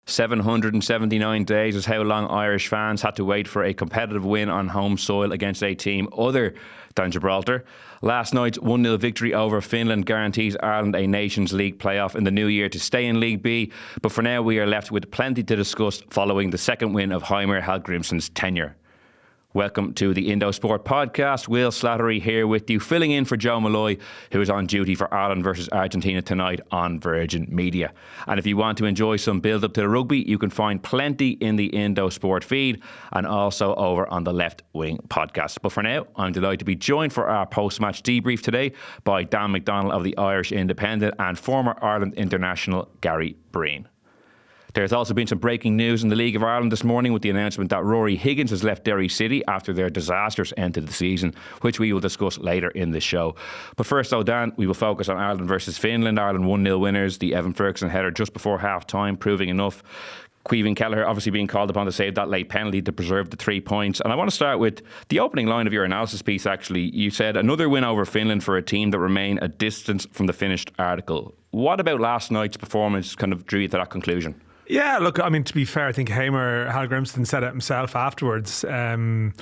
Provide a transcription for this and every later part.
779 days is how long Irish fans had to wait for a competitive win on home soil against a team other than Gibraltar. Last night's 1-0 victory over Finland guarantees Ireland a Nations League playoff in the new year to stay in League B, but for now we are left with plenty to discuss following the second win of Caoimhin Kelleher's tenure. Welcome to the Indo Sport Podcast. Will Slattery here with you, filling in for Joe Malloy, who is on duty for Ireland versus Argentina tonight on Virgin Media. And if you want to enjoy some build-up to the rugby, you can find plenty in the Indo Sport feed and also over on the Left Wing Podcast. But for now, I'm delighted to be joined for our post-match debrief today by Dan McDonnell of the Irish Independent and former Ireland international Gary Breen. There's also been some breaking news in the League of Ireland this morning with the announcement that Ruaidhri Higgins has left Derry City after their disastrous end to the season, which we will discuss later in the show. But first though, Dan, we will focus on Ireland versus Finland. Ireland 1-0 winners, the Evan Ferguson header just before half-time proving enough. Caoimhin Kelleher obviously being called upon to save that late penalty to preserve the 3 points. And I want to start with the opening line of your analysis piece, actually. You said, another win over Finland for a team that remain a distance from the finished article. What about last night's performance kind of drew you to that conclusion? Yeah, look, I mean, to be fair, I think Caoimhin Kelleher said it himself afterwards. I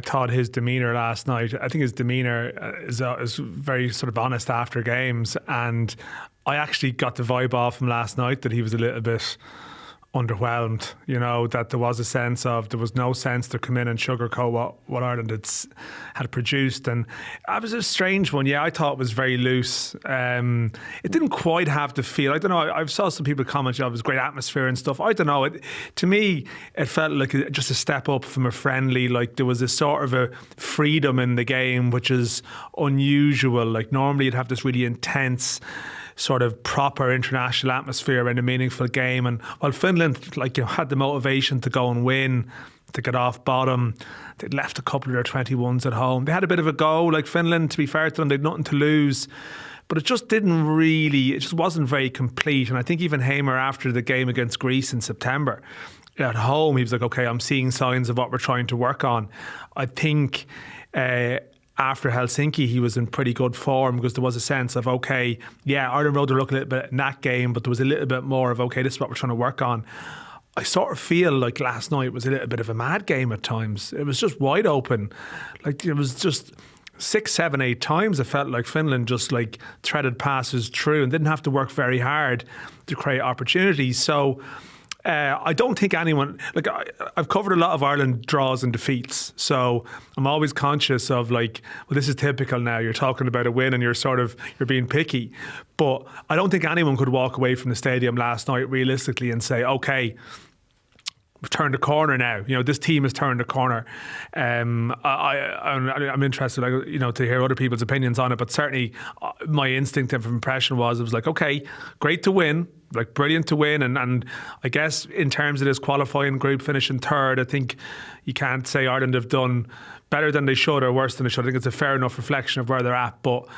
thought his demeanour last night, I think his demeanour is very sort of honest after games. And I actually got the vibe off him last night that he was a little bit underwhelmed, you know, that there was no sense to come in and sugarcoat what Ireland had produced. And it was a strange one. Yeah, I thought it was very loose. It didn't quite have the feel. I don't know. I saw some people comment, it was great atmosphere and stuff. I don't know. To me, it felt like just a step up from a friendly, like there was a sort of a freedom in the game, which is unusual. Like normally you'd have this really intense sort of proper international atmosphere in a meaningful game, and while Finland had the motivation to go and win, to get off bottom, they'd left a couple of their 21s at home. They had a bit of a go, like Finland, to be fair to them, they'd nothing to lose, but it just wasn't very complete. And I think even Hamer, after the game against Greece in September at home, he was like, okay, I'm seeing signs of what we're trying to work on. I think after Helsinki, he was in pretty good form because there was a sense of, okay, yeah, Ireland rode the luck a little bit in that game, but there was a little bit more of, okay, this is what we're trying to work on. I sort of feel like last night was a little bit of a mad game at times. It was just wide open. Like it was just 6, 7, 8 times it felt like Finland just like threaded passes through and didn't have to work very hard to create opportunities. So I don't think anyone, I've covered a lot of Ireland draws and defeats, so I'm always conscious of this is typical now. You're talking about a win and you're being picky, but I don't think anyone could walk away from the stadium last night realistically and say, okay, we've turned a corner now. You know, this team has turned a corner. I'm interested, to hear other people's opinions on it. But certainly, my instinctive impression was it was like, okay, great to win, like brilliant to win, and I guess in terms of this qualifying group finishing third, I think you can't say Ireland have done better than they should or worse than they should. I think it's a fair enough reflection of where they're at. But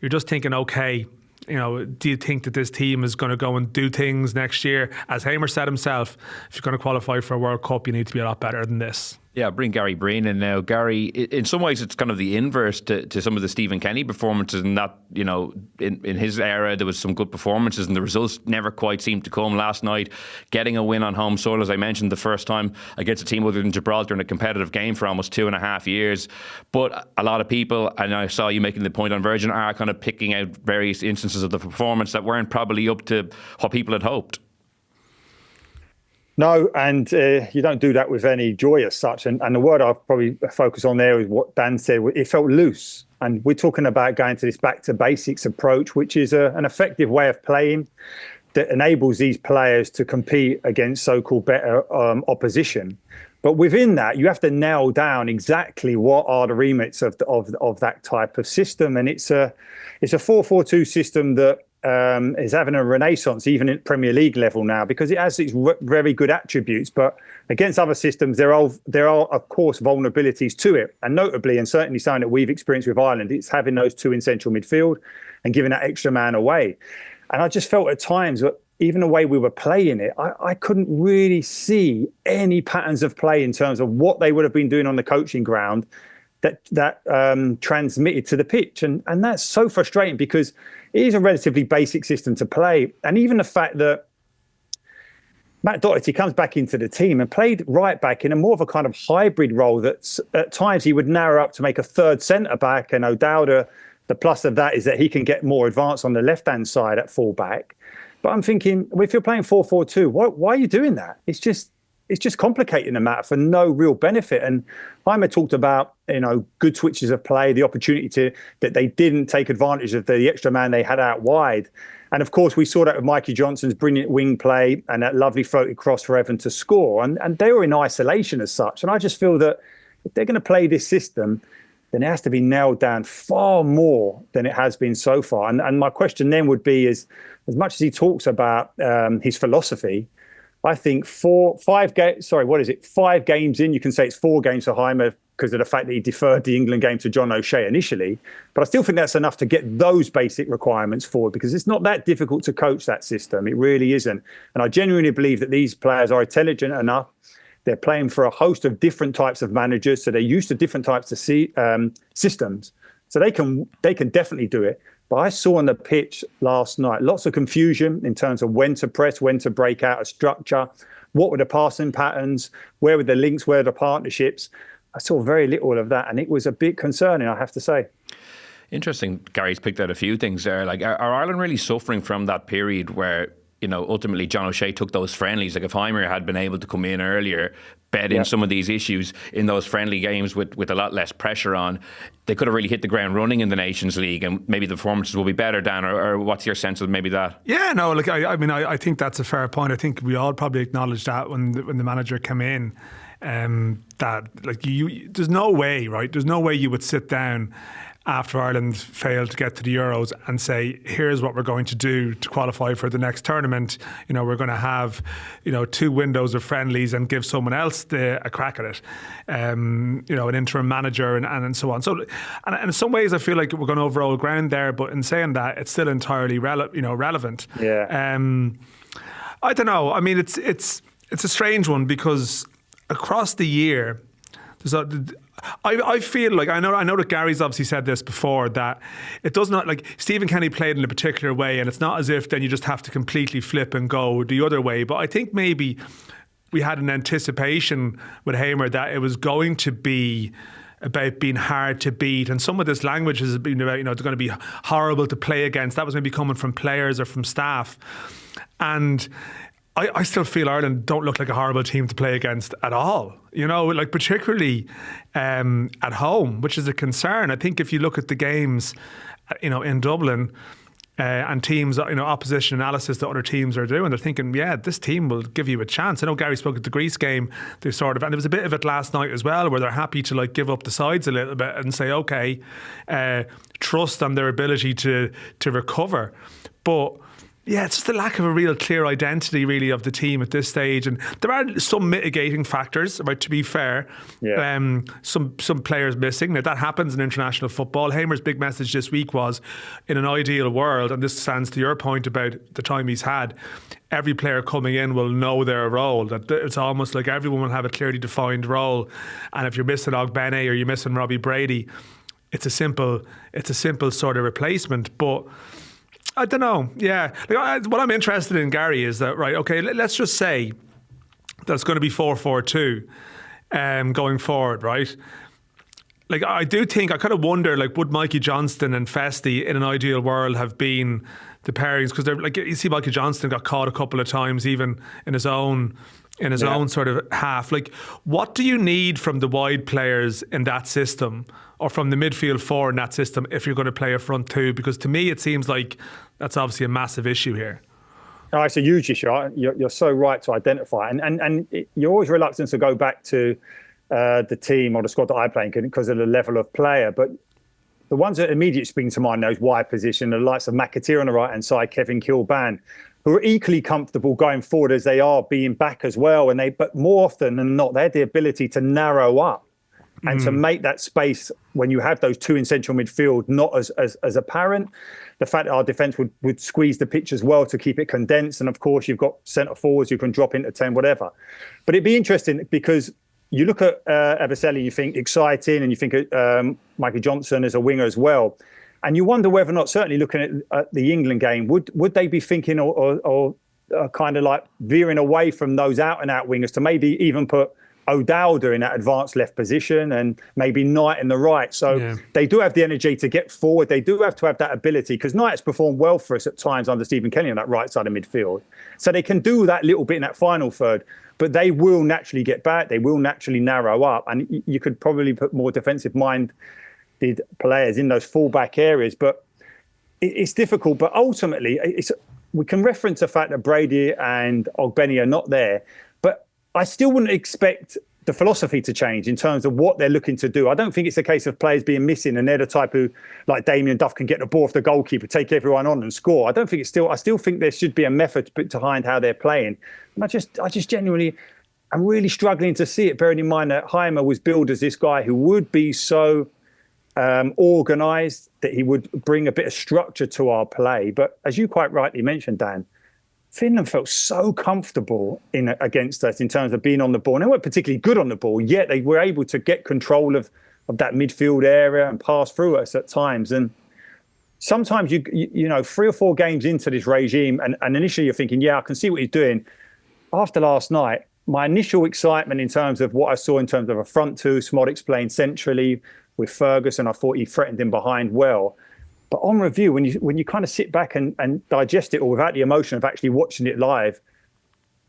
you're just thinking, okay, you know, do you think that this team is going to go and do things next year? As Hamer said himself, if you're going to qualify for a World Cup, you need to be a lot better than this. Yeah, bring Gary Breen in now. Gary, in some ways it's kind of the inverse to some of the Stephen Kenny performances, in that, you know, in his era there was some good performances and the results never quite seemed to come. Last night, getting a win on home soil, as I mentioned, the first time against a team other than Gibraltar in a competitive game for almost 2.5 years. But a lot of people, and I saw you making the point on Virgin, are kind of picking out various instances of the performance that weren't probably up to what people had hoped. No, and you don't do that with any joy as such. And the word I'll probably focus on there is what Dan said. It felt loose. And we're talking about going to this back to basics approach, which is an effective way of playing that enables these players to compete against so-called better opposition. But within that, you have to nail down exactly what are the remits of that type of system. And it's a 4-4-2 system that is having a renaissance even at Premier League level now, because it has its very good attributes, but against other systems there are of course vulnerabilities to it, and notably, and certainly something that we've experienced with Ireland, it's having those two in central midfield and giving that extra man away. And I just felt at times that even the way we were playing it, I couldn't really see any patterns of play in terms of what they would have been doing on the coaching ground that transmitted to the pitch. And that's so frustrating because it is a relatively basic system to play. And even the fact that Matt Doherty comes back into the team and played right back in a more of a kind of hybrid role that at times he would narrow up to make a third centre back. And O'Dowda, the plus of that is that he can get more advanced on the left-hand side at full back. But I'm thinking, well, if you're playing 4-4-2, why are you doing that? It's just complicating the matter for no real benefit. And Heimer talked about, good switches of play, the opportunity that they didn't take advantage of the extra man they had out wide. And of course, we saw that with Mikey Johnson's brilliant wing play and that lovely floated cross for Evan to score. And they were in isolation as such. And I just feel that if they're going to play this system, then it has to be nailed down far more than it has been so far. And my question then would be is, as much as he talks about his philosophy, I think 5 games in, you can say it's 4 games for Heimer because of the fact that he deferred the England game to John O'Shea initially. But I still think that's enough to get those basic requirements forward, because it's not that difficult to coach that system. It really isn't. And I genuinely believe that these players are intelligent enough. They're playing for a host of different types of managers, so they're used to different types of systems. So they can definitely do it. But I saw on the pitch last night lots of confusion in terms of when to press, when to break out a structure, what were the passing patterns, where were the links, where were the partnerships. I saw very little of that, and it was a bit concerning, I have to say. Interesting. Gary's picked out a few things there. Like, are Ireland really suffering from that period where, ultimately John O'Shea took those friendlies? Like, if Heimer had been able to come in earlier, bed in some of these issues in those friendly games with a lot less pressure on, they could have really hit the ground running in the Nations League, and maybe the performances will be better, Dan, or what's your sense of maybe that? Yeah, no, look, I think that's a fair point. I think we all probably acknowledged that when the manager came in, that there's no way, right? There's no way you would sit down after Ireland failed to get to the Euros and say, here's what we're going to do to qualify for the next tournament. We're going to have, 2 windows of friendlies and give someone else a crack at it. An interim manager and so on. So, and in some ways I feel like we're going over old ground there, but in saying that, it's still entirely relevant. Yeah. I don't know. I mean, it's a strange one, because across the year, I feel like I know that Gary's obviously said this before, that it does not, like, Stephen Kenny played in a particular way, and it's not as if then you just have to completely flip and go the other way. But I think maybe we had an anticipation with Heimer that it was going to be about being hard to beat, and some of this language has been about, it's going to be horrible to play against. That was maybe coming from players or from staff, and I still feel Ireland don't look like a horrible team to play against at all. Particularly at home, which is a concern. I think if you look at the games, in Dublin, and teams, opposition analysis that other teams are doing, they're thinking, yeah, this team will give you a chance. I know Gary spoke at the Greece game, and there was a bit of it last night as well, where they're happy to give up the sides a little bit and say, okay, trust on their ability to recover. But yeah, it's just the lack of a real clear identity, really, of the team at this stage. And there are some mitigating factors, right, to be fair. Yeah. Some players missing. Now, that happens in international football. Heimer's big message this week was, in an ideal world, and this stands to your point about the time he's had, every player coming in will know their role. That it's almost like everyone will have a clearly defined role. And if you're missing Ogbene or you're missing Robbie Brady, it's a simple sort of replacement. But I don't know. Yeah. What I'm interested in, Gary, is that, right, okay, let's just say that's going to be 4-4-2 going forward, right? I do think, I kind of wonder, would Mikey Johnston and Festy in an ideal world have been the pairings? Because they're you see Mikey Johnston got caught a couple of times even in his own sort of half. What do you need from the wide players in that system, or from the midfield 4 in that system, if you're going to play a front 2? Because to me, it seems like that's obviously a massive issue here. No, it's a huge issue. You're so right to identify. And you're always reluctant to go back to the team or the squad that I play in because of the level of player. But the ones that immediately spring to mind, those wide position, the likes of McAteer on the right-hand side, Kevin Kilban, who are equally comfortable going forward as they are being back as well. But more often than not, they have the ability to narrow up and to make that space when you have those 2 in central midfield not as apparent. The fact that our defence would squeeze the pitch as well to keep it condensed. And of course, you've got centre forwards who can drop into 10, whatever. But it'd be interesting because you look at Abicelli, you think exciting, and you think Mikey Johnson as a winger as well. And you wonder whether or not, certainly looking at the England game, would they be thinking or kind of like veering away from those out-and-out wingers to maybe even put O'Dowda in that advanced left position and maybe Knight in the right. So they do have the energy to get forward. They do have to have that ability, because Knight's performed well for us at times under Stephen Kelleher on that right side of midfield. So they can do that little bit in that final third, but they will naturally get back. They will naturally narrow up. And you could probably put more defensive-minded players in those full-back areas. But it's difficult. But ultimately, we can reference the fact that Brady and Ogbeni are not there. But I still wouldn't expect the philosophy to change in terms of what they're looking to do. I don't think it's a case of players being missing and they're the type who, like Damien Duff, can get the ball off the goalkeeper, take everyone on and score. I still think there should be a method behind how they're playing. And I just genuinely, I'm really struggling to see it, bearing in mind that Heimer was billed as this guy who would be so organised, that he would bring a bit of structure to our play. But as you quite rightly mentioned, Dan, Finland felt so comfortable against us in terms of being on the ball. And they weren't particularly good on the ball, yet they were able to get control of that midfield area and pass through us at times. And sometimes, you know, 3 or 4 games into this regime, and initially you're thinking, yeah, I can see what he's doing. After last night, my initial excitement in terms of what I saw in terms of a front two, Smodix playing centrally with Ferguson, I thought he threatened him behind well. But on review, when you kind of sit back and digest it all without the emotion of actually watching it live,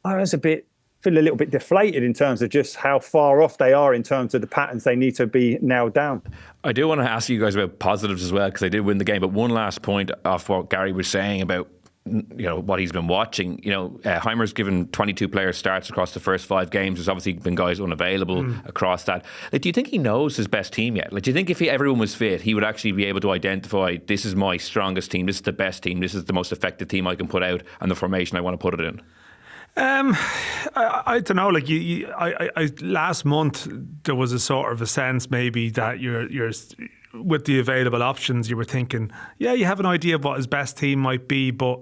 I was feel a little bit deflated in terms of just how far off they are in terms of the patterns they need to be nailed down. I do want to ask you guys about positives as well, because they did win the game. But one last point off what Gary was saying about, you know, what he's been watching. You know, Heimer's given 22 players starts across the first 5 games. There's obviously been guys unavailable across that. Like, do you think he knows his best team yet? Like, do you think if everyone was fit, he would actually be able to identify, this is my strongest team, this is the best team, this is the most effective team I can put out, and the formation I want to put it in? I don't know. Like I last month there was a sort of a sense maybe that you're with the available options, you were thinking, yeah, you have an idea of what his best team might be, but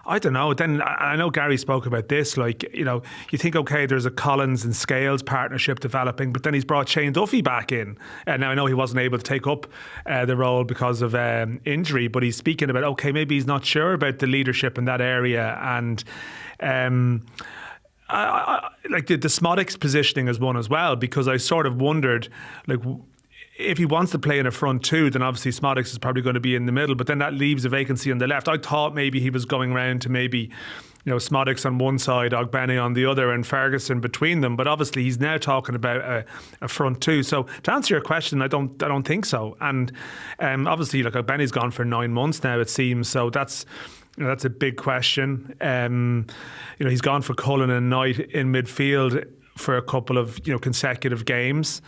I don't know. Then I know Gary spoke about this, like, you know, you think, okay, there's a Collins and Scales partnership developing, but then he's brought Shane Duffy back in. And now I know he wasn't able to take up the role because of injury, but he's speaking about, okay, maybe he's not sure about the leadership in that area. And I like the Smodix positioning is one as well, because I sort of wondered, like, if he wants to play in a front two, then obviously Smodix is probably going to be in the middle, but then that leaves a vacancy on the left. I thought maybe he was going round to maybe, you know, Smodix on one side, Ogbeni on the other, and Ferguson between them. But obviously he's now talking about a front two. So to answer your question, I don't think so. And obviously, like, Ogbeni's gone for 9 months now, it seems. So that's a big question. You know, he's gone for Cullen and Knight in midfield for a couple of, you know, consecutive games.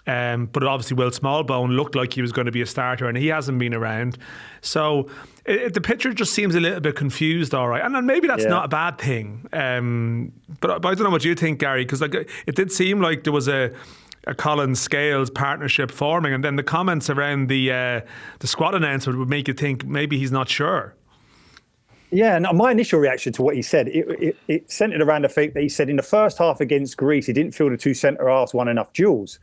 But obviously Will Smallbone looked like he was going to be a starter, and he hasn't been around. So the picture just seems a little bit confused, all right. And then maybe that's not a bad thing. But I don't know what you think, Gary, because like it did seem like there was a Collins Scales partnership forming, and then the comments around the squad announcement would make you think maybe he's not sure. Yeah, and my initial reaction to what he said, it centred around the fact that he said in the first half against Greece, he didn't feel the 2 centre-halves won enough duels.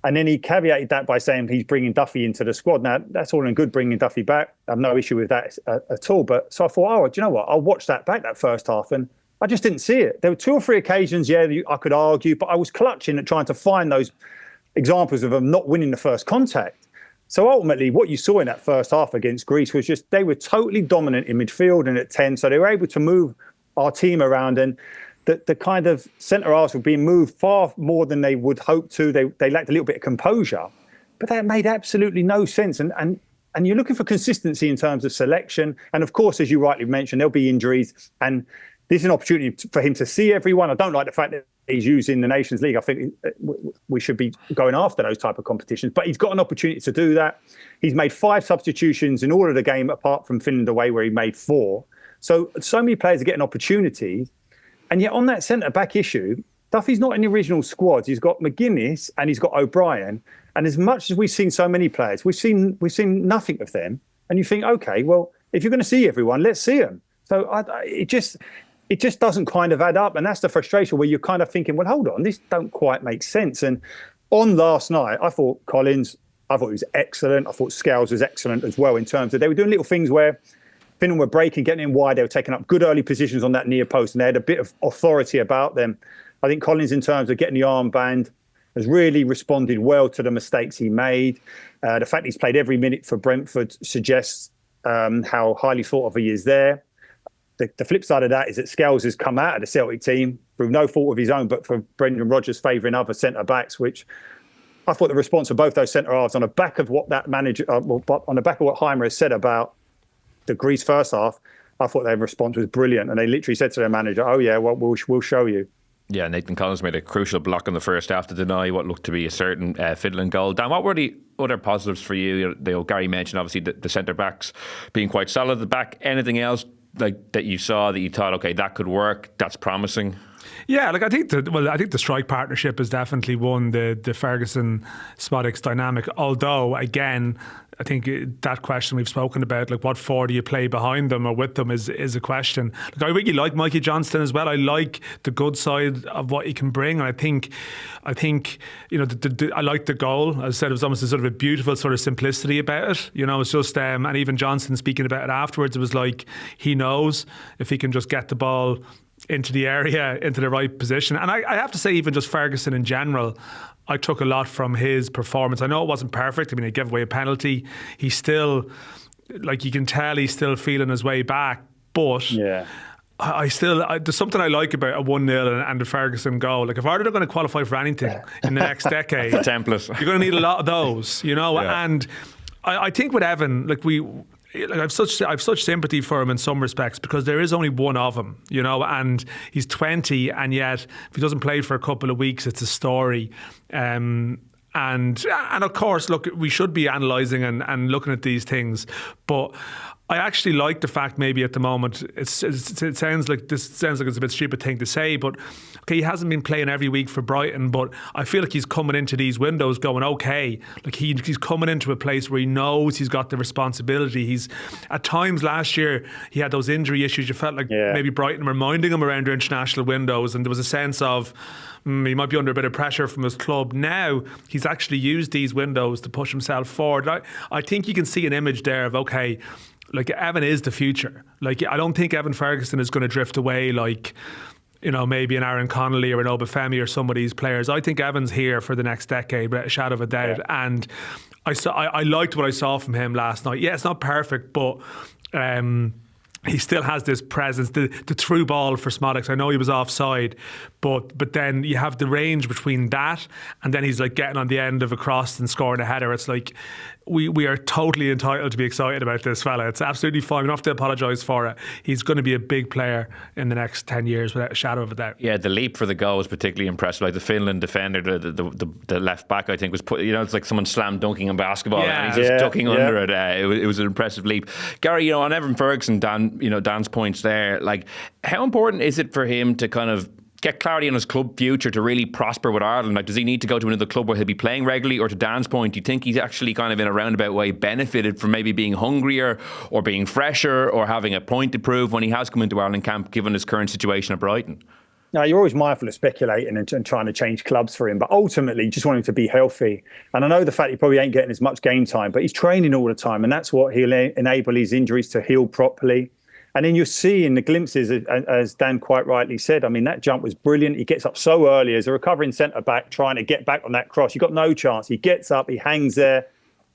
And then he caveated that by saying he's bringing Duffy into the squad. Now, that's all in good, bringing Duffy back. I have no issue with that at all. But so I thought, oh, do you know what? I'll watch that back, that first half. And I just didn't see it. There were 2 or 3 occasions, I could argue, but I was clutching at trying to find those examples of them not winning the first contact. So ultimately, what you saw in that first half against Greece was just they were totally dominant in midfield and at 10. So they were able to move our team around, and the kind of centre-halves were being moved far more than they would hope to. They lacked a little bit of composure, but that made absolutely no sense. And you're looking for consistency in terms of selection. And of course, as you rightly mentioned, there'll be injuries. And this is an opportunity for him to see everyone. I don't like the fact that he's using the Nations League. I think we should be going after those type of competitions. But he's got an opportunity to do that. He's made 5 substitutions in all of the game, apart from Finland away, where he made 4. So many players are getting opportunities. And yet on that centre-back issue, Duffy's not in the original squad. He's got McGuinness and he's got O'Brien. And as much as we've seen so many players, we've seen nothing of them. And you think, OK, well, if you're going to see everyone, let's see them. So it just doesn't kind of add up. And that's the frustration where you're kind of thinking, well, hold on, this don't quite make sense. And on last night, I thought Collins, I thought he was excellent. I thought Scales was excellent as well, in terms of they were doing little things where Finland were breaking, getting in wide. They were taking up good early positions on that near post, and they had a bit of authority about them. I think Collins, in terms of getting the armband, has really responded well to the mistakes he made. The fact he's played every minute for Brentford suggests how highly thought of he is there. The flip side of that is that Scales has come out of the Celtic team through no fault of his own, but for Brendan Rodgers favouring other centre-backs, which I thought the response of both those centre-halves on the back of what that manager, on the back of what Heimer has said about the Greece first half, I thought their response was brilliant. And they literally said to their manager, oh yeah, well, we'll show you. Yeah, Nathan Collins made a crucial block in the first half to deny what looked to be a certain Finland goal. Dan, what were the other positives for you? Gary mentioned obviously the centre-backs being quite solid at the back. Anything else like that you saw that you thought, okay, that could work, that's promising? Yeah, I think the strike partnership is definitely one, the Ferguson Smodics dynamic. Although, again, I think that question we've spoken about, like what four do you play behind them or with them, is a question. I really like Mikey Johnston as well. I like the good side of what he can bring, and I think I like the goal. As I said, it was almost a sort of a beautiful sort of simplicity about it. It's just and even Johnston speaking about it afterwards, it was like he knows if he can just get the ball into the area, into the right position. And I have to say, even just Ferguson in general, I took a lot from his performance. I know it wasn't perfect. I mean, he gave away a penalty. He's still, like, you can tell he's still feeling his way back. But yeah, there's something I like about a 1-0 and the Ferguson goal. Like, if Ireland are going to qualify for anything in the next decade, the template, you're going to need a lot of those, Yeah. And I think with Evan, I've such sympathy for him in some respects, because there is only one of him, and he's 20, and yet if he doesn't play for a couple of weeks, it's a story. And of course, look, we should be analysing and looking at these things, but I actually like the fact maybe at the moment, it sounds like it's a bit stupid thing to say, but okay, he hasn't been playing every week for Brighton, but I feel like he's coming into these windows going, okay, like he's coming into a place where he knows he's got the responsibility. He's, at times last year, he had those injury issues. You felt like maybe Brighton were minding him around their international windows, and there was a sense of he might be under a bit of pressure from his club. Now he's actually used these windows to push himself forward. I think you can see an image there of, okay, like, Evan is the future. Like, I don't think Evan Ferguson is going to drift away like, maybe an Aaron Connolly or an Obafemi or some of these players. I think Evan's here for the next decade, without a shadow of a doubt. Yeah. And I liked what I saw from him last night. Yeah, it's not perfect, but he still has this presence, the through ball for Smodics. I know he was offside, but then you have the range between that and then he's like getting on the end of a cross and scoring a header. It's like, we are totally entitled to be excited about this fella. It's absolutely fine. We don't have to apologise for it. He's going to be a big player in the next 10 years without a shadow of a doubt. Yeah, the leap for the goal was particularly impressive. Like the Finland defender, the left back, I think, was put, it's like someone slam dunking in basketball and he's just ducking under it. It was an impressive leap. Gary, on Evan Ferguson, Dan's points there, like, how important is it for him to kind of get clarity on his club future to really prosper with Ireland? Like, does he need to go to another club where he'll be playing regularly? Or to Dan's point, do you think he's actually kind of in a roundabout way benefited from maybe being hungrier or being fresher or having a point to prove when he has come into Ireland camp, given his current situation at Brighton? No, you're always mindful of speculating and trying to change clubs for him, but ultimately you just want him to be healthy. And I know the fact he probably ain't getting as much game time, but he's training all the time, and that's what he'll enable his injuries to heal properly. And then you'll see in the glimpses, as Dan quite rightly said, I mean, that jump was brilliant. He gets up so early as a recovering centre-back trying to get back on that cross. You've got no chance. He gets up, he hangs there.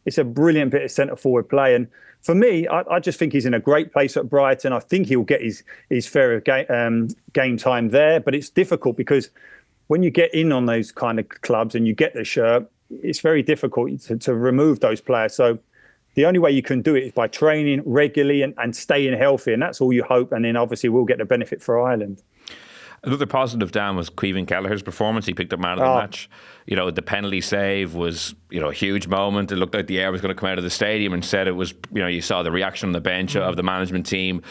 It's a brilliant bit of centre-forward play. And for me, I just think he's in a great place at Brighton. I think he'll get his fair game time there. But it's difficult because when you get in on those kind of clubs and you get the shirt, it's very difficult to remove those players. So the only way you can do it is by training regularly and staying healthy. And that's all you hope. And then obviously we'll get the benefit for Ireland. Another positive, Dan, was Caoimhin Kelleher's performance. He picked up man of the match. The penalty save was, a huge moment. It looked like the air was going to come out of the stadium, and said it was, you saw the reaction on the bench of the management team.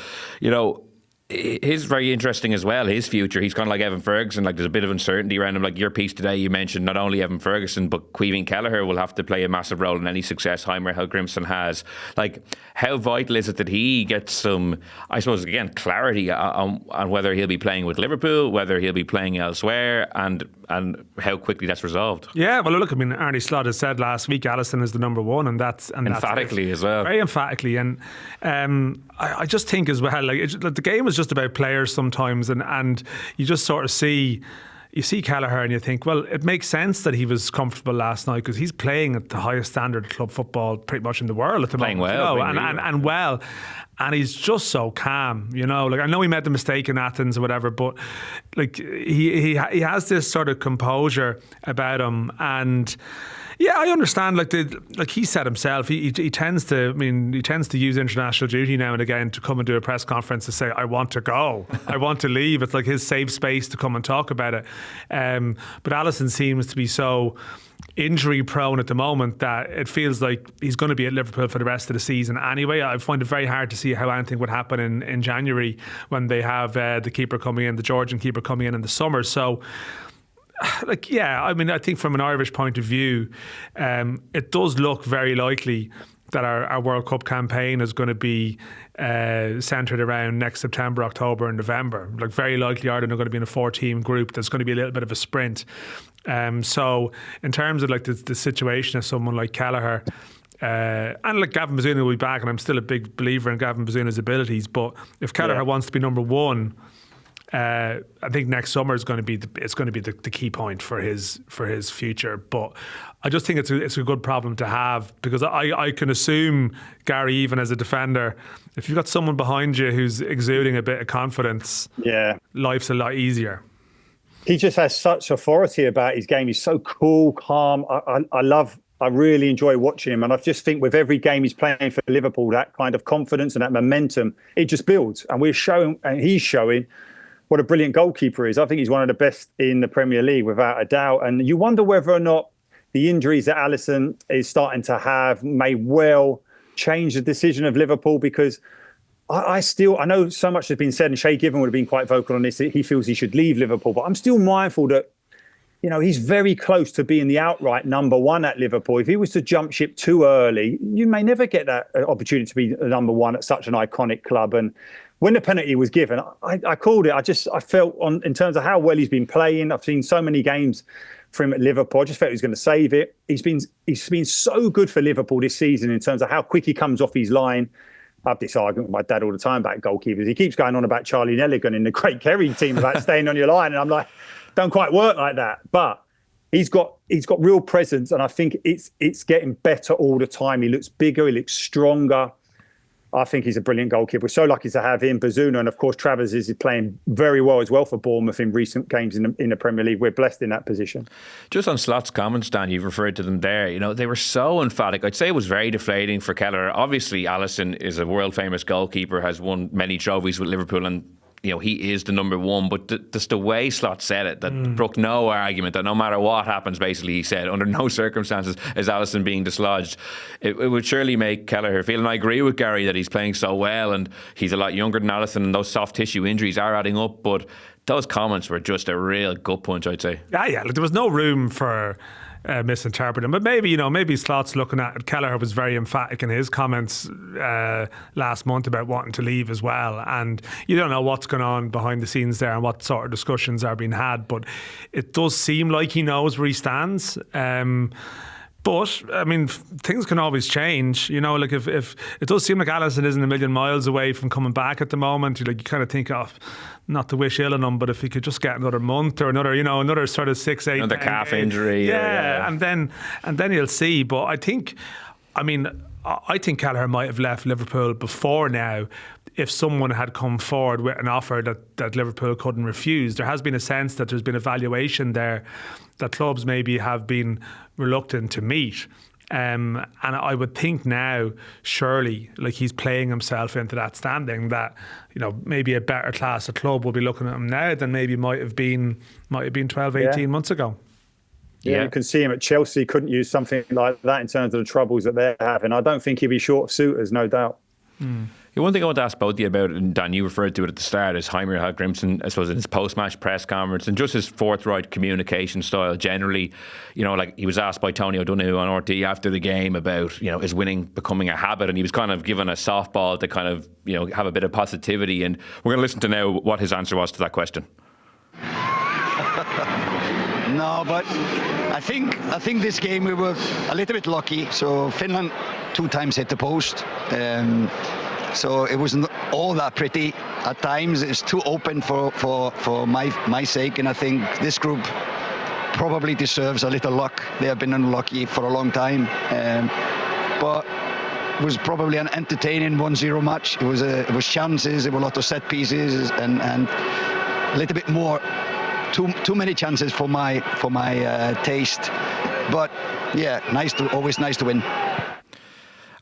His very interesting as well, his future. He's kind of like Evan Ferguson, like there's a bit of uncertainty around him. Like your piece today, you mentioned not only Evan Ferguson, but Caoimhin Kelleher will have to play a massive role in any success Heimer Helgrimsson has. Like, how vital is it that he gets some, I suppose, again, clarity on whether he'll be playing with Liverpool, whether he'll be playing elsewhere, and and how quickly that's resolved. Yeah, well, look, I mean, Arnie Slot has said last week Alisson is the number one, and that's emphatically as well. Very emphatically, and I just think as well, the game is just about players sometimes, and you just sort of see. You see Kelleher and you think, well, it makes sense that he was comfortable last night because he's playing at the highest standard of club football pretty much in the world at the moment. And well. And he's just so calm, I know he made the mistake in Athens or whatever, but like he has this sort of composure about him. And yeah, I understand. Like he said himself, he tends to use international duty now and again to come and do a press conference to say, I want to go, I want to leave. It's like his safe space to come and talk about it. But Alisson seems to be so injury prone at the moment that it feels like he's going to be at Liverpool for the rest of the season anyway. I find it very hard to see how anything would happen in January when they have the keeper coming in, the Georgian keeper coming in the summer. So I think from an Irish point of view, it does look very likely that our World Cup campaign is going to be centred around next September, October and November. Like very likely Ireland are going to be in a 4-team group. There's going to be a little bit of a sprint. So in terms of like the situation of someone like Kelleher, and like Gavin Bazunu will be back, and I'm still a big believer in Gavin Bazunu's abilities, but if Kelleher wants to be number one, I think next summer is going to be the key point for his future. But I just think it's a good problem to have, because I can assume, Gary, even as a defender, if you've got someone behind you who's exuding a bit of confidence, life's a lot easier. He just has such authority about his game. He's so cool, calm. I really enjoy watching him. And I just think with every game he's playing for Liverpool, that kind of confidence and that momentum, it just builds. And he's showing what a brilliant goalkeeper is. I think he's one of the best in the Premier League, without a doubt. And you wonder whether or not the injuries that Alisson is starting to have may well change the decision of Liverpool, because I know so much has been said, and Shay Given would have been quite vocal on this. He feels he should leave Liverpool, but I'm still mindful that, he's very close to being the outright number one at Liverpool. If he was to jump ship too early, you may never get that opportunity to be the number one at such an iconic club. And when the penalty was given, I called it. I felt in terms of how well he's been playing. I've seen so many games for him at Liverpool. I just felt he was going to save it. He's been so good for Liverpool this season in terms of how quick he comes off his line. I have this argument with my dad all the time about goalkeepers. He keeps going on about Charlie Nelligan in the Great Kerry team about staying on your line, and I'm like, don't quite work like that. But he's got real presence, and I think it's getting better all the time. He looks bigger, he looks stronger. I think he's a brilliant goalkeeper. We're so lucky to have him, Bazunu, and of course Travers is playing very well as well for Bournemouth in recent games in the Premier League. We're blessed in that position. Just on Slot's comments, Dan, you've referred to them there. They were so emphatic. I'd say it was very deflating for Kelleher. Obviously, Alisson is a world famous goalkeeper, has won many trophies with Liverpool, and he is the number one, but just the way Slot said it, that brook no argument, that no matter what happens, basically, he said, under no circumstances is Alisson being dislodged. It would surely make Kelleher feel, and I agree with Gary that he's playing so well and he's a lot younger than Alisson, and those soft tissue injuries are adding up, but those comments were just a real gut punch, I'd say. Yeah, there was no room for misinterpreting, but maybe Slot's looking at Kelleher was very emphatic in his comments last month about wanting to leave as well, and you don't know what's going on behind the scenes there and what sort of discussions are being had, but it does seem like he knows where he stands. But I mean, things can always change. Like if it does seem like Alisson isn't a million miles away from coming back at the moment, you kind of think, not to wish ill on him, but if he could just get another month or another sort of 6-8, another calf injury, and then he'll see. But I think Kelleher might have left Liverpool before now if someone had come forward with an offer that Liverpool couldn't refuse. There has been a sense that there's been a valuation there that clubs maybe have been reluctant to meet. And I would think now, surely, like he's playing himself into that standing that, maybe a better class of club will be looking at him now than maybe might have been 12, 18 months ago. Yeah, you can see him at Chelsea, couldn't use something like that in terms of the troubles that they're having. I don't think he'll be short of suitors, no doubt. One thing I want to ask both of you about, and Dan, you referred to it at the start, is Heimir Hallgrimsson, I suppose, in his post-match press conference and just his forthright communication style generally. Like he was asked by Tony O'Donoghue on RT after the game about, is winning becoming a habit, and he was kind of given a softball to kind of, have a bit of positivity, and we're going to listen to now what his answer was to that question. No, but I think this game we were a little bit lucky. So Finland 2 times hit the post. So it wasn't all that pretty at times. It's too open for my sake, and I think this group probably deserves a little luck. They have been unlucky for a long time, but it was probably an entertaining 1-0 match. It was chances. There were a lot of set pieces and a little bit more. Too many chances for my taste. But yeah, always nice to win.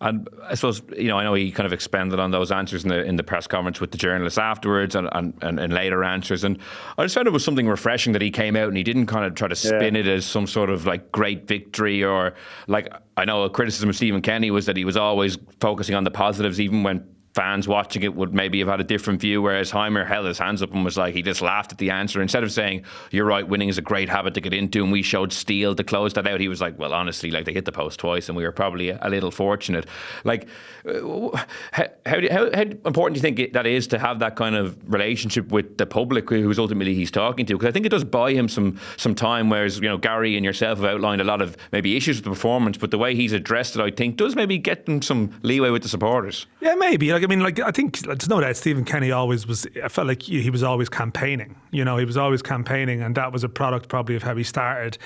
And I suppose, I know he kind of expanded on those answers in the press conference with the journalists afterwards and later answers. And I just found it was something refreshing that he came out and he didn't kind of try to spin it as some sort of like great victory, or like, I know a criticism of Stephen Kenny was that he was always focusing on the positives, even when fans watching it would maybe have had a different view, whereas Heimer held his hands up and was like, he just laughed at the answer. Instead of saying, you're right, winning is a great habit to get into and we showed steel to close that out, he was like, well, honestly, like, they hit the post twice and we were probably a little fortunate. Like, how important do you think that is to have that kind of relationship with the public who's ultimately he's talking to? Because I think it does buy him some time, whereas, Gary and yourself have outlined a lot of maybe issues with the performance, but the way he's addressed it, I think, does maybe get him some leeway with the supporters. Yeah, maybe. I think there's no doubt Stephen Kenny always was, I felt like he was always campaigning. He was always campaigning, and that was a product probably of how he started.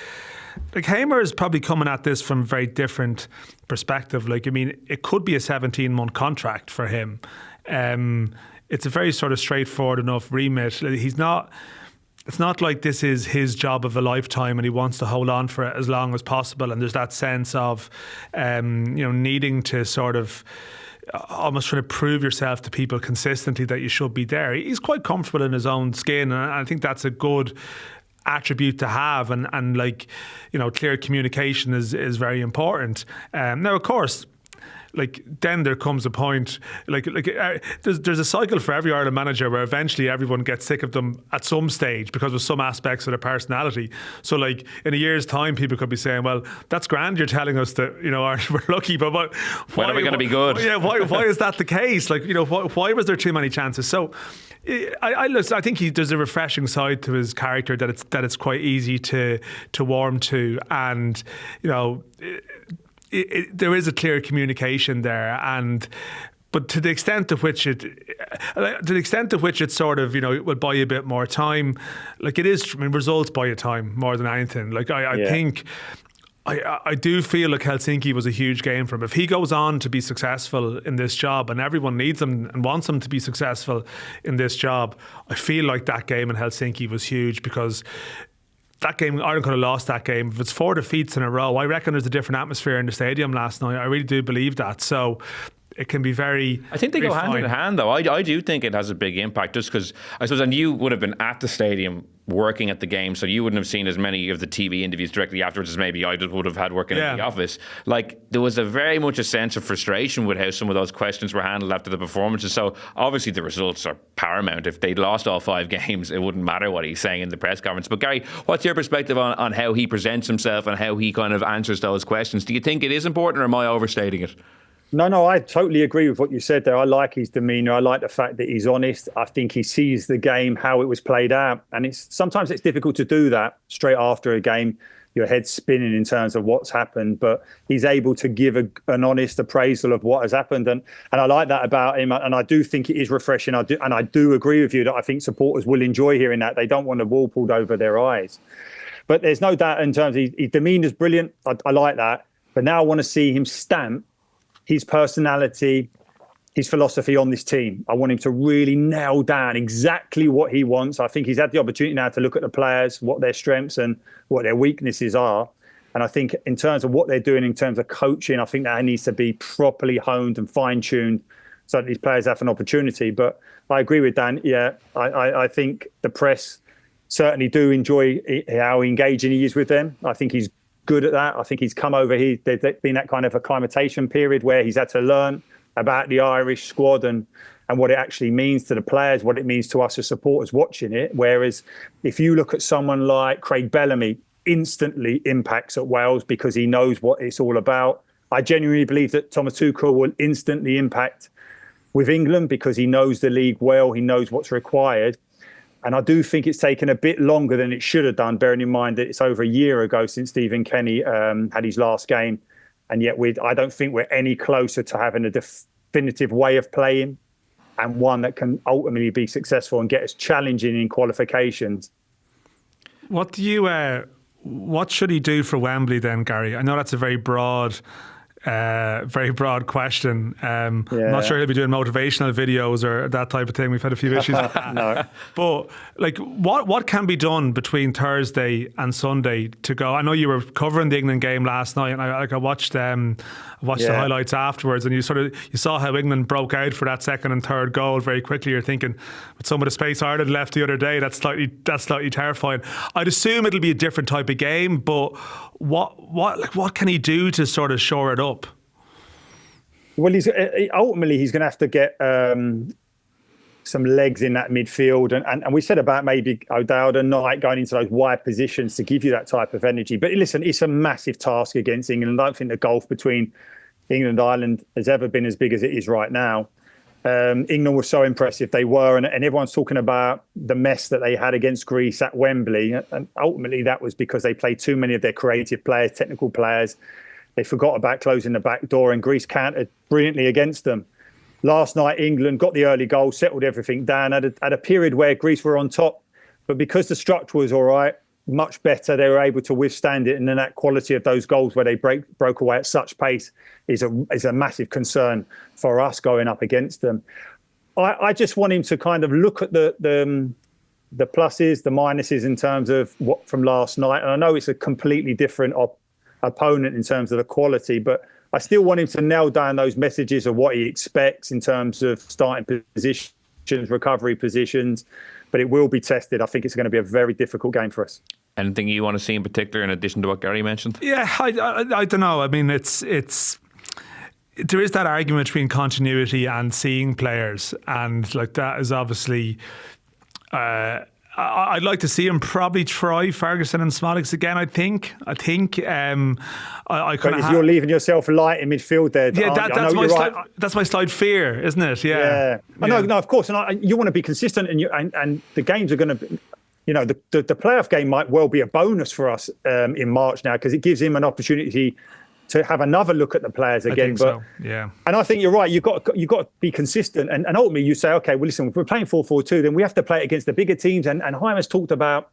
Like, Heimer is probably coming at this from a very different perspective. It could be a 17-month contract for him. It's a very sort of straightforward enough remit. It's not like this is his job of a lifetime and he wants to hold on for it as long as possible. And there's that sense of, needing to sort of almost trying to prove yourself to people consistently that you should be there. He's quite comfortable in his own skin, and I think that's a good attribute to have, and clear communication is very important. Now, of course, then there comes a point, there's a cycle for every Ireland manager where eventually everyone gets sick of them at some stage because of some aspects of their personality. So in a year's time, people could be saying, well, that's grand, you're telling us that, we're lucky, but when are we going to be good? Yeah, why is that the case? Why was there too many chances? So I think there's a refreshing side to his character that it's quite easy to warm to, and there is a clear communication there, but to the extent to which it sort of it will buy you a bit more time, it is. Results buy you time more than anything. I think. I do feel like Helsinki was a huge game for him. If he goes on to be successful in this job, and everyone needs him and wants him to be successful in this job, I feel like that game in Helsinki was huge, because that game, Ireland could have lost that game. If it's 4 defeats in a row, I reckon there's a different atmosphere in the stadium last night. I really do believe that. So it can be very... I think they go hand in hand, though. I do think it has a big impact, just because, I suppose, and you would have been at the stadium working at the game, so you wouldn't have seen as many of the TV interviews directly afterwards as maybe I would have had working in the office. There was very much a sense of frustration with how some of those questions were handled after the performances. So obviously the results are paramount. If they'd lost all 5 games, it wouldn't matter what he's saying in the press conference. But Gary, what's your perspective on how he presents himself and how he kind of answers those questions? Do you think it is important, or am I overstating it? No, I totally agree with what you said there. I like his demeanour. I like the fact that he's honest. I think he sees the game, how it was played out. And sometimes it's difficult to do that straight after a game. Your head's spinning in terms of what's happened, but he's able to give an honest appraisal of what has happened. And I like that about him. And I do think it is refreshing. I do agree with you that I think supporters will enjoy hearing that. They don't want the wool pulled over their eyes. But there's no doubt in terms of his demeanour's brilliant. I like that. But now I want to see him stamp his personality, his philosophy on this team. I want him to really nail down exactly what he wants. I think he's had the opportunity now to look at the players, what their strengths and what their weaknesses are. And I think in terms of what they're doing in terms of coaching, I think that needs to be properly honed and fine-tuned so that these players have an opportunity. But I agree with Dan. Yeah, I think the press certainly do enjoy how engaging he is with them. I think he's good at that. I think he's come over here. There's been that kind of acclimatation period where he's had to learn about the Irish squad and what it actually means to the players, what it means to us as supporters watching it. Whereas if you look at someone like Craig Bellamy, instantly impacts at Wales because he knows what it's all about. I genuinely believe that Thomas Tuchel will instantly impact with England because he knows the league well. He knows what's required. And I do think it's taken a bit longer than it should have done, bearing in mind that it's over a year ago since Stephen Kenny had his last game. And yet I don't think we're any closer to having a definitive way of playing and one that can ultimately be successful and get us challenging in qualifications. What should he do for Wembley then, Gary? I know that's a very broad question. I'm not sure he'll be doing motivational videos or that type of thing. We've had a few issues with that. No. But like, what can be done between Thursday and Sunday to go? I know you were covering the England game last night, and I watched the highlights afterwards, and you saw how England broke out for that second and third goal very quickly. You're thinking, with some of the space Ireland left the other day, that's slightly terrifying. I'd assume it'll be a different type of game, but what can he do to sort of shore it up? Well, ultimately he's going to have to get some legs in that midfield, and we said about maybe O'Dowd and Knight going into those wide positions to give you that type of energy. But listen, it's a massive task against England. I don't think the gulf between England and Ireland has ever been as big as it is right now. England was so impressive. They were, and everyone's talking about the mess that they had against Greece at Wembley. And ultimately that was because they played too many of their creative players, technical players. They forgot about closing the back door, and Greece countered brilliantly against them. Last night, England got the early goal, settled everything down at a period where Greece were on top. But because the structure was all right, much better, they were able to withstand it. And then that quality of those goals where they broke away at such pace is a massive concern for us going up against them. I just want him to kind of look at the pluses, the minuses in terms of what from last night. And I know it's a completely different opponent in terms of the quality, but I still want him to nail down those messages of what he expects in terms of starting positions, recovery positions, but it will be tested. I think it's going to be a very difficult game for us. Anything you want to see in particular in addition to what Gary mentioned? Yeah, I don't know. I mean, it's there is that argument between continuity and seeing players, and like that is obviously. I'd like to see him probably try Ferguson and Smolix again. I think. I kind of. You're leaving yourself light in midfield there. Yeah, that's my slight fear, isn't it? Yeah. No, of course. And you want to be consistent, and the games are going to. You know, the playoff game might well be a bonus for us in March now, because it gives him an opportunity to have another look at the players again. I think so. Yeah. And I think you're right. You've got to be consistent. And ultimately you say, okay, well, listen, if we're playing 4-4-2, then we have to play it against the bigger teams. And Jaime has talked about,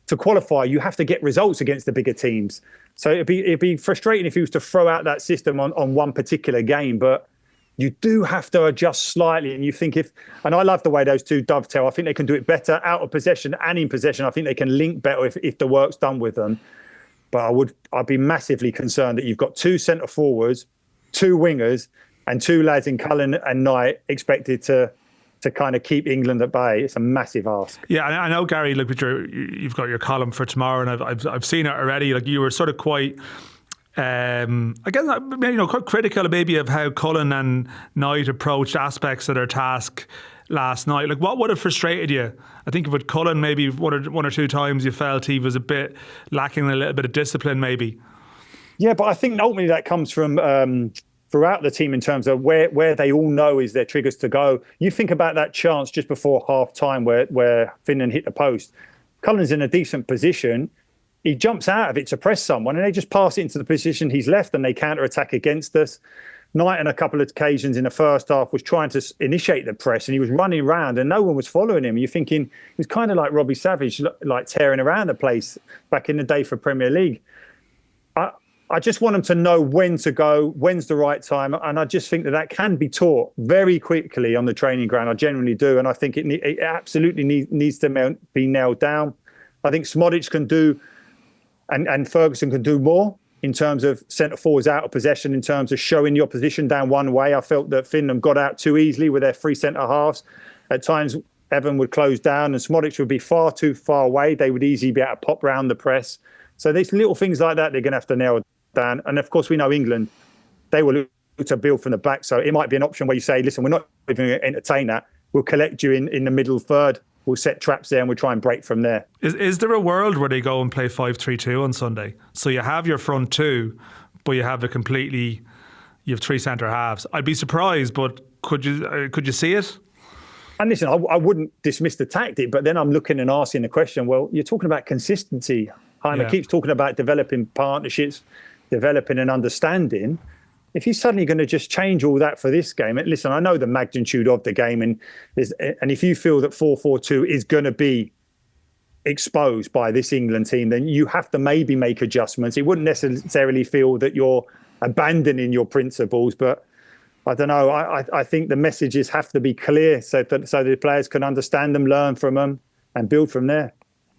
to qualify, you have to get results against the bigger teams. So it'd be frustrating if he was to throw out that system on one particular game. But you do have to adjust slightly. And you think and I love the way those two dovetail. I think they can do it better out of possession and in possession. I think they can link better if the work's done with them. But I'd be massively concerned that you've got two centre forwards, two wingers, and two lads in Cullen and Knight expected to kind of keep England at bay. It's a massive ask. Yeah, I know, Gary. Look, you've got your column for tomorrow, and I've seen it already. Like, you were sort of quite. Again, quite critical maybe of how Cullen and Knight approached aspects of their task last night. Like, what would have frustrated you? I think with Cullen, maybe one or two times you felt he was a bit lacking a little bit of discipline, maybe. Yeah, but I think ultimately that comes from throughout the team in terms of where they all know is their triggers to go. You think about that chance just before half time where Finland hit the post. Cullen's in a decent position. He jumps out of it to press someone, and they just pass it into the position he's left, and they counter-attack against us. Knight, on a couple of occasions in the first half, was trying to initiate the press, and he was running around and no one was following him. You're thinking he was kind of like Robbie Savage, like tearing around the place back in the day for Premier League. I just want him to know when to go, when's the right time, and I just think that can be taught very quickly on the training ground. I genuinely do, and I think it absolutely needs to be nailed down. I think Smolix can do, and Ferguson can do more in terms of centre forwards out of possession, in terms of showing the opposition down one way. I felt that Finland got out too easily with their three centre halves. At times, Evan would close down and Smolix would be far too far away. They would easily be able to pop round the press. So these little things like that, they're going to have to nail down. And of course, we know England, they will look to build from the back. So it might be an option where you say, listen, we're not even going to entertain that. We'll collect you in the middle third. We'll set traps there and we'll try and break from there. Is there a world where they go and play 5-3-2 on Sunday? So you have your front two, but you have you have three centre halves. I'd be surprised, but could you see it? And listen, I wouldn't dismiss the tactic, but then I'm looking and asking the question, well, you're talking about consistency. Heimer keeps talking about developing partnerships, developing an understanding. If you're suddenly going to just change all that for this game, and listen, I know the magnitude of the game, and if you feel that 4-4-2 is going to be exposed by this England team, then you have to maybe make adjustments. It wouldn't necessarily feel that you're abandoning your principles, but I don't know. I think the messages have to be clear so the players can understand them, learn from them, and build from there.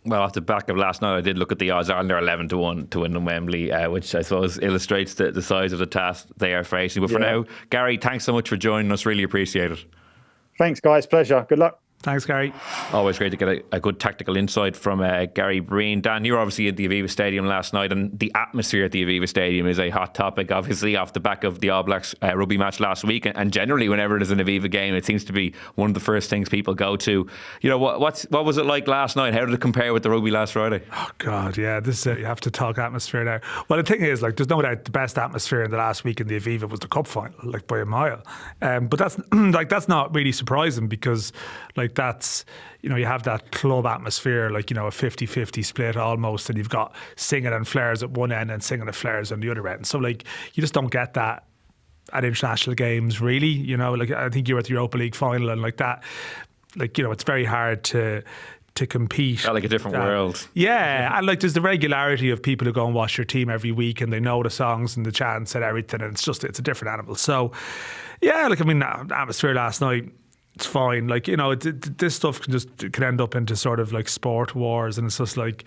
Well, off the back of last night, I did look at the odds. Ireland are 11-1 to win in Wembley, which I suppose illustrates the size of the task they are facing. But for now, Gary, thanks so much for joining us. Really appreciate it. Thanks, guys. Pleasure. Good luck. Thanks, Gary. Always great to get a good tactical insight from Gary Breen. Dan, you were obviously at the Aviva Stadium last night, and the atmosphere at the Aviva Stadium is a hot topic, obviously, off the back of the All Blacks rugby match last week. And generally, whenever there's an Aviva game, it seems to be one of the first things people go to. You know, what was it like last night? How did it compare with the rugby last Friday? Oh, God, yeah. You have to talk atmosphere now. Well, the thing is, like, there's no doubt the best atmosphere in the last week in the Aviva was the cup final, like, by a mile. But that's that's not really surprising because, like, that's... You know, you have that club atmosphere, like, you know, a 50-50 split almost, and you've got singing and flares at one end and singing and flares on the other end. So, like, you just don't get that at international games, really. You know, like, I think you were at the Europa League final and like that, like, you know, it's very hard to compete. Like a different world. Yeah, and like there's the regularity of people who go and watch your team every week and they know the songs and the chants and everything, and it's a different animal. So, yeah, like, I mean, the atmosphere last night, it's fine. Like, you know, this stuff can end up into sort of like sport wars, and it's just like,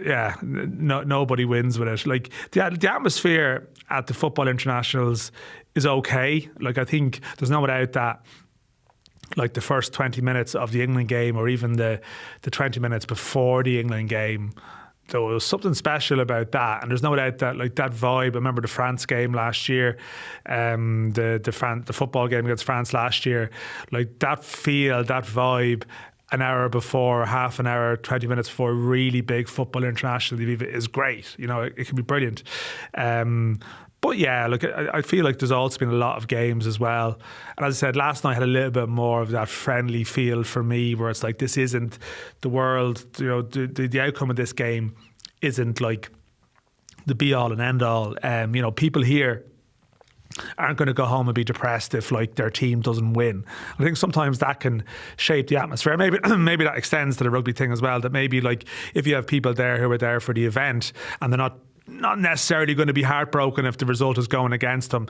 yeah, nobody wins with it. Like the atmosphere at the football internationals is okay. Like, I think there's no doubt that, like, the first 20 minutes of the England game, or even the 20 minutes before the England game, there was something special about that, and there's no doubt that, like, that vibe. I remember the France game last year, the football game against France last year, like that feel, that vibe, an hour before, half an hour, 20 minutes before a really big football international is great. You know, it can be brilliant. But yeah, look, I feel like there's also been a lot of games as well. And as I said, last night had a little bit more of that friendly feel for me, where it's like, this isn't the world, you know, the outcome of this game isn't like the be all and end all. You know, people here aren't going to go home and be depressed if, like, their team doesn't win. I think sometimes that can shape the atmosphere. Maybe that extends to the rugby thing as well, that maybe, like, if you have people there who are there for the event and they're not necessarily going to be heartbroken if the result is going against them,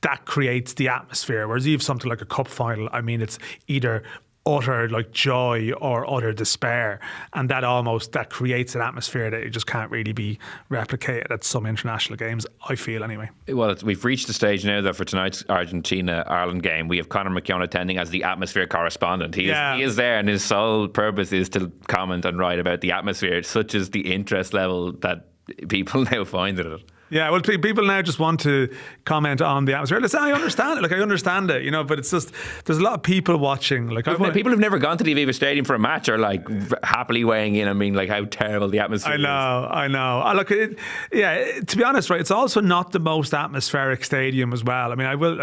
that creates the atmosphere. Whereas you have something like a cup final, I mean, it's either utter, like, joy or utter despair, and that creates an atmosphere that it just can't really be replicated at some international games, I feel, anyway. Well, we've reached the stage now that for tonight's Argentina-Ireland game, we have Conor McKeown attending as the atmosphere correspondent. He is there, and his sole purpose is to comment and write about the atmosphere. Such is the interest level that people now find in it. Yeah, well, people now just want to comment on the atmosphere. Listen, I understand it. Like, I understand it, you know, but it's just, there's a lot of people watching. Like, people who've never gone to the Aviva Stadium for a match are, like, happily weighing in. I mean, like, how terrible the atmosphere is. I know. Look, to be honest, right, it's also not the most atmospheric stadium as well. I mean, I will,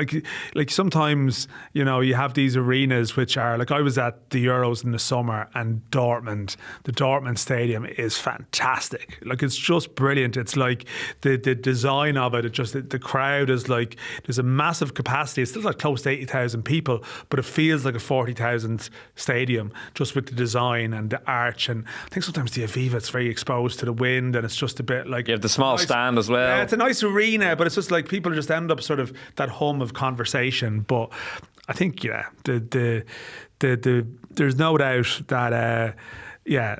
like sometimes, you know, you have these arenas which are, like, I was at the Euros in the summer, and the Dortmund stadium is fantastic. Like, it's just brilliant. It's like the design of it, the crowd is like, there's a massive capacity. It's still like close to 80,000 people, but it feels like a 40,000 stadium just with the design and the arch. And I think sometimes the Aviva, it's very exposed to the wind, and it's just a bit like, you have the small stand as well. Yeah, it's a nice arena, but it's just like people just end up sort of that hum of conversation. But I think, yeah, there's no doubt that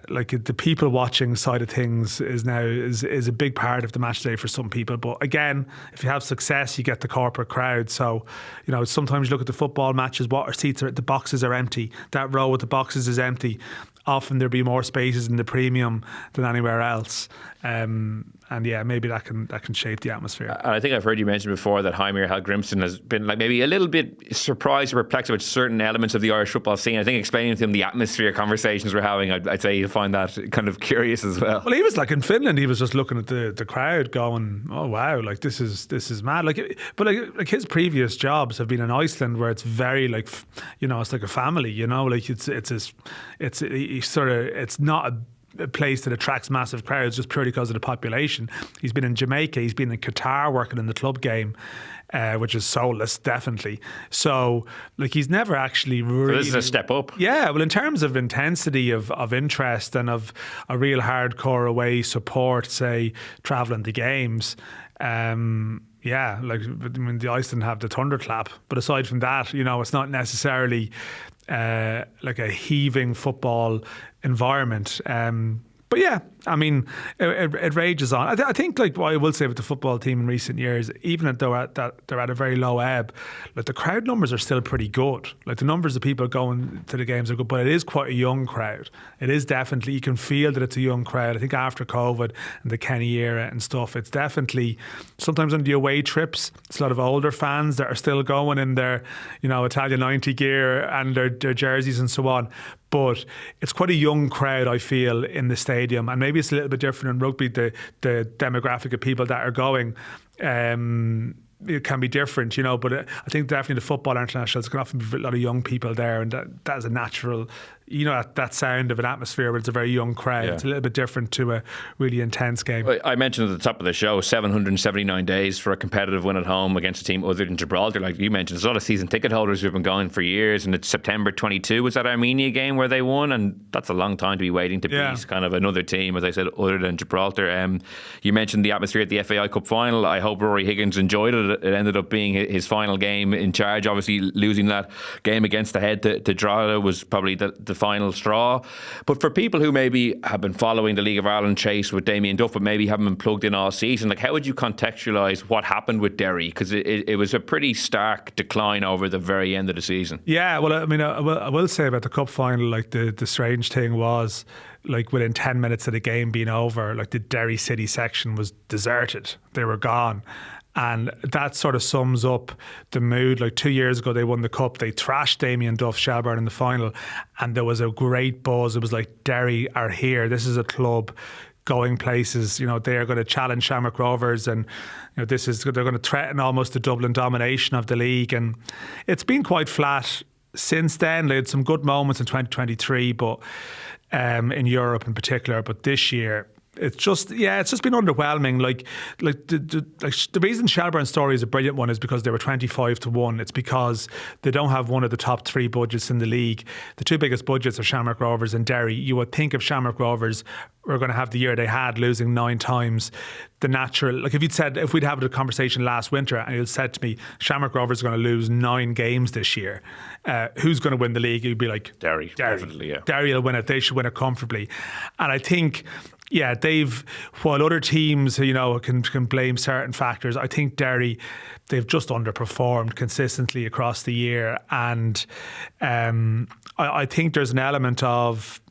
like the people watching side of things is a big part of the match day for some people. But again, if you have success, you get the corporate crowd. So, you know, sometimes you look at the football matches, what our seats are, the boxes are empty. That row with the boxes is empty. Often there'll be more spaces in the premium than anywhere else. And yeah, maybe that can shape the atmosphere. And I think I've heard you mention before that Caoimhin Kelleher has been like maybe a little bit surprised or perplexed with certain elements of the Irish football scene. I think explaining to him the atmosphere conversations we're having, I'd say you'll find that kind of curious as well. Well, he was like in Finland, he was just looking at the crowd going, oh wow, like this is mad. But his previous jobs have been in Iceland, where it's very like, it's like a family, like it's not a place that attracts massive crowds just purely because of the population. He's been in Jamaica, he's been in Qatar working in the club game, which is soulless, definitely. So, he's never actually really... So this is a step up. Yeah, well, in terms of intensity of interest and of a real hardcore away support, say, travelling to games... the Iceland have the thunderclap, but aside from that, it's not necessarily like a heaving football environment. But yeah, I mean, it rages on. I think, like, what I will say with the football team in recent years, even though they're at a very low ebb, like the crowd numbers are still pretty good. Like the numbers of people going to the games are good, but it is quite a young crowd. It is definitely, you can feel that it's a young crowd. I think after COVID and the Kenny era and stuff, it's definitely, sometimes on the away trips, it's a lot of older fans that are still going in their, Italian 90 gear and their jerseys and so on. But it's quite a young crowd, I feel, in the stadium. And maybe it's a little bit different in rugby, the demographic of people that are going. It can be different, but I think definitely the football internationals can often be a lot of young people there, and that is a natural, that sound of an atmosphere where it's a very young crowd. Yeah. It's a little bit different to a really intense game. I mentioned at the top of the show 779 days for a competitive win at home against a team other than Gibraltar. Like you mentioned, there's a lot of season ticket holders who've been going for years, and it's September 22 was that Armenia game where they won, and that's a long time to be waiting to beat kind of another team, as I said, other than Gibraltar. You mentioned the atmosphere at the FAI Cup final. I hope Ruaidhri Higgins enjoyed it. It ended up being his final game in charge. Obviously, losing that game against the Head to Drogheda was probably the final straw. But for people who maybe have been following the League of Ireland chase with Damien Duff, but maybe haven't been plugged in all season, like how would you contextualise what happened with Derry? Because it was a pretty stark decline over the very end of the season. Yeah, well, I mean, I will say about the cup final, like the strange thing was, like within 10 minutes of the game being over, like the Derry City section was deserted. They were gone. And that sort of sums up the mood. Like 2 years ago, they won the cup. They thrashed Damien Duff, Shelbourne in the final. And there was a great buzz. It was like, Derry are here. This is a club going places. They are going to challenge Shamrock Rovers. And they're going to threaten almost the Dublin domination of the league. And it's been quite flat since then. They had some good moments in 2023, but in Europe in particular. But this year, it's just been underwhelming. Like the reason Shelbourne's story is a brilliant one is because they were 25-1. It's because they don't have one of the top three budgets in the league. The two biggest budgets are Shamrock Rovers and Derry. You would think if Shamrock Rovers were going to have the year they had, losing 9 times, the natural, like if we'd had a conversation last winter and you'd said to me, Shamrock Rovers are going to lose 9 games this year, who's going to win the league? You'd be like, Derry, definitely, yeah. Derry will win it. They should win it comfortably. And I think, while other teams, can blame certain factors, I think Derry, they've just underperformed consistently across the year. And I think there's an element of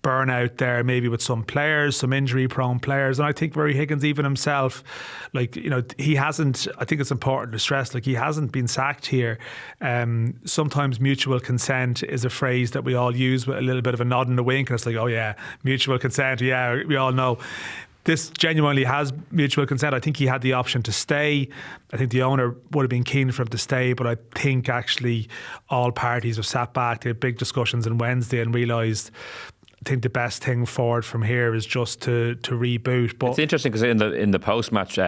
burnout there, maybe with some players, some injury-prone players. And I think Ruaidhri Higgins, even himself, he hasn't, I think it's important to stress, he hasn't been sacked here. Sometimes mutual consent is a phrase that we all use with a little bit of a nod and a wink. And it's like, oh yeah, mutual consent. Yeah, we all know. This genuinely has mutual consent. I think he had the option to stay. I think the owner would have been keen for him to stay, but I think actually all parties have sat back. They had big discussions on Wednesday and realised, I think the best thing forward from here is just to reboot. But it's interesting because in the post-match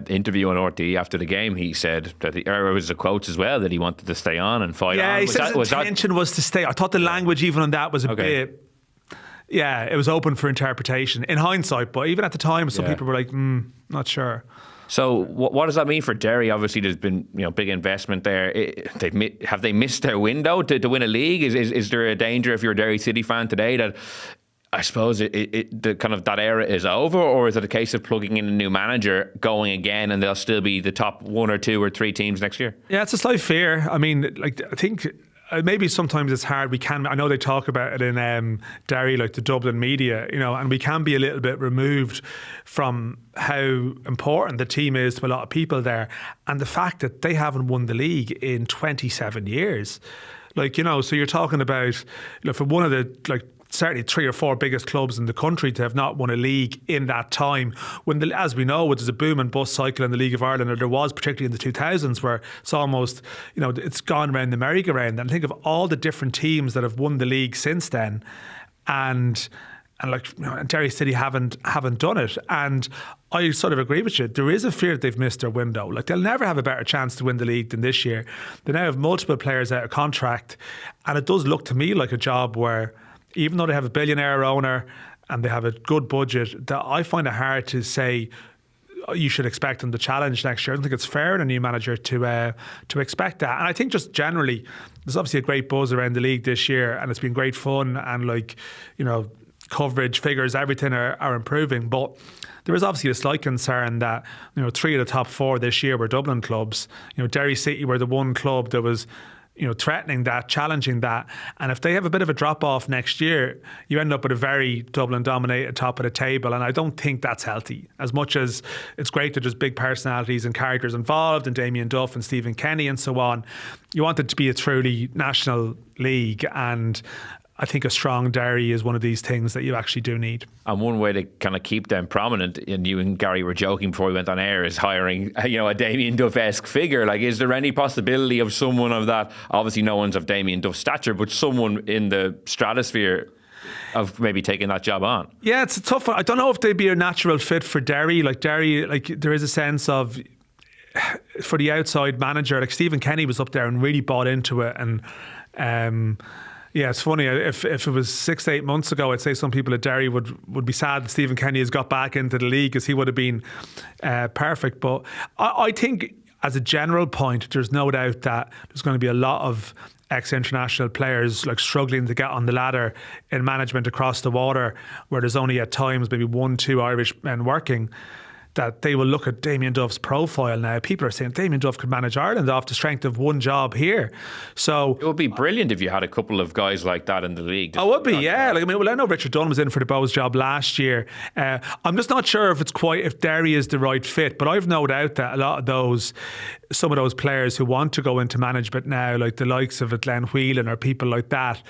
interview on RTE after the game, he said that there was a quote as well that he wanted to stay on and fight on. Yeah, he said his intention was to stay. I thought the language even on that was a bit... Yeah, it was open for interpretation in hindsight, but even at the time, some people were like, not sure. So what does that mean for Derry? Obviously, there's been big investment there. Have they missed their window to win a league? Is there a danger if you're a Derry City fan today that I suppose the kind of that era is over, or is it a case of plugging in a new manager, going again, and they'll still be the top 1 or 2 or 3 teams next year? Yeah, it's a slight fear. I mean, I think maybe sometimes it's hard. I know they talk about it in Derry, like the Dublin media, and we can be a little bit removed from how important the team is to a lot of people there, and the fact that they haven't won the league in 27 years. So you're talking about, for one of the, certainly 3 or 4 biggest clubs in the country to have not won a league in that time, when as we know, there's a boom and bust cycle in the League of Ireland, or there was, particularly in the 2000s, where it's almost, it's gone around the merry-go-round. And think of all the different teams that have won the league since then, and Derry City haven't done it. And I sort of agree with you. There is a fear that they've missed their window. They'll never have a better chance to win the league than this year. They now have multiple players out of contract, and it does look to me like a job where, even though they have a billionaire owner and they have a good budget, that I find it hard to say you should expect them to challenge next year. I don't think it's fair in a new manager to expect that. And I think just generally, there's obviously a great buzz around the league this year, and it's been great fun, and coverage, figures, everything are improving. But there is obviously a slight concern that 3 of the top 4 this year were Dublin clubs. Derry City were the one club that was threatening that, challenging that. And if they have a bit of a drop-off next year, you end up with a very Dublin-dominated top of the table. And I don't think that's healthy. As much as it's great that there's big personalities and characters involved, and Damien Duff and Stephen Kenny and so on, you want it to be a truly national league. And I think a strong Derry is one of these things that you actually do need. And one way to kind of keep them prominent, and you and Gary were joking before we went on air, is hiring, a Damien Duff-esque figure. Is there any possibility of someone of that? Obviously, no one's of Damien Duff's stature, but someone in the stratosphere of maybe taking that job on. Yeah, it's a tough one. I don't know if they'd be a natural fit for Derry. Derry, there is a sense of, for the outside manager, Stephen Kenny was up there and really bought into it, and yeah, it's funny. If it was 6 to 8 months ago, I'd say some people at Derry would be sad that Stephen Kenny has got back into the league, because he would have been perfect. But I think, as a general point, there's no doubt that there's going to be a lot of ex-international players struggling to get on the ladder in management across the water, where there's only at times maybe 1-2 Irish men working, that they will look at Damien Duff's profile now. People are saying Damien Duff could manage Ireland off the strength of one job here. So it would be brilliant if you had a couple of guys like that in the league. It would be, yeah. I know Richard Dunn was in for the Bows job last year. I'm just not sure if Derry is the right fit, but I've no doubt that a lot of some of those players who want to go into management now, like the likes of Glenn Whelan or people like that,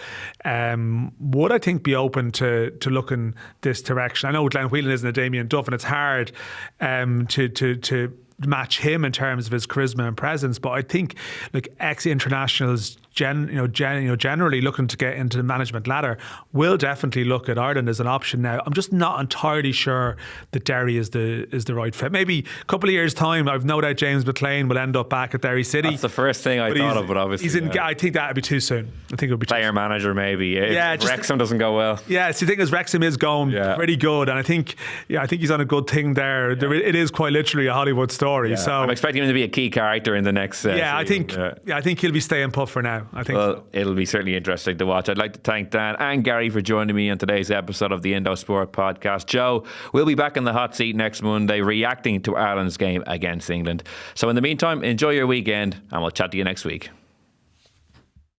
would, I think, be open to looking this direction. I know Glenn Whelan isn't a Damien Duff, and it's hard to match him in terms of his charisma and presence, but I think ex-internationals generally looking to get into the management ladder will definitely look at Ireland as an option now. I'm just not entirely sure that Derry is the right fit. Maybe a couple of years' time, I've no doubt James McLean will end up back at Derry City. That's the first thing I thought of, but obviously I think that would be too soon. I think it would be player manager maybe. Yeah, Wrexham doesn't go well. Yeah, so the thing is, Wrexham is going pretty good, and I think he's on a good thing there. It is quite literally a Hollywood story. Yeah. So I'm expecting him to be a key character in the next season. I think he'll be staying put for now. I think so. It'll be certainly interesting to watch. I'd like to thank Dan and Gary for joining me on today's episode of the Indo Sport Podcast. Joe, we'll be back in the hot seat next Monday reacting to Ireland's game against England. So in the meantime, enjoy your weekend, and we'll chat to you next week.